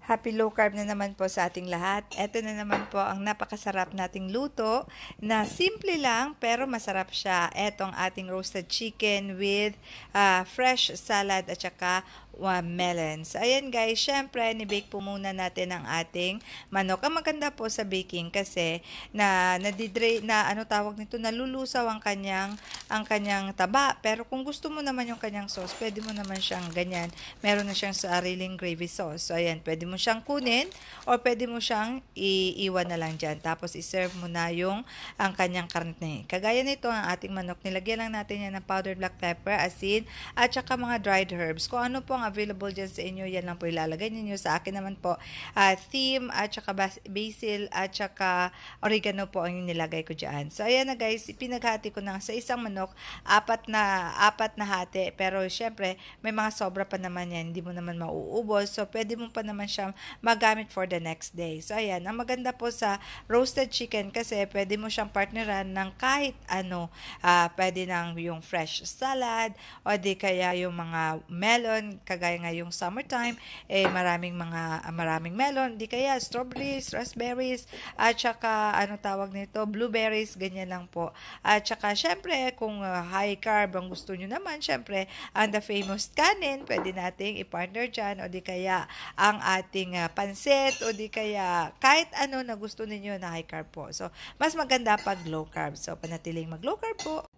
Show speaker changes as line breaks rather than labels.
Happy low carb na naman po sa ating lahat. Ito na naman po ang napakasarap nating luto na simple lang pero masarap siya. Ito ang ating roasted chicken with fresh salad at saka melons. Ayan guys, syempre ni-bake po muna natin ang ating manok. Ang maganda po sa baking kasi tawag nito, nalulusaw ang kanyang taba. Pero kung gusto mo naman yung kanyang sauce, pwede mo naman siyang ganyan. Meron na siyang sariling gravy sauce. So ayan, pwede mo siyang kunin or pwede mo siyang iiwan na lang dyan. Tapos iserve mo na ang kanyang karne. Kagaya nito ang ating manok, nilagyan lang natin yan ng powdered black pepper, asin, at saka mga dried herbs. Kung ano po ang available dyan sa inyo, yan lang po ilalagay ninyo. Sa akin naman po, thyme, at saka basil, at saka oregano po ang nilagay ko dyan. So ayan na guys, pinaghati ko na sa isang manok, apat na hati. Pero syempre, may mga sobra pa naman yan, hindi mo naman mauubos. So pwede mo pa naman siyang magamit for the next day. So ayan, ang maganda po sa roasted chicken kasi pwede mo siyang partneran ng kahit ano. Pwede nang yung fresh salad o di kaya yung mga melon, kagaya nga yung summertime, maraming melon, di kaya strawberries, raspberries, at saka blueberries, ganyan lang po. At saka syempre, kung high carb ang gusto nyo naman, syempre, ang the famous kanin, pwede nating i-partner dyan, o di kaya ang ating pansit, o di kaya kahit ano na gusto ninyo na high carb po. So, mas maganda pag low carb. So, panatiling mag low carb po.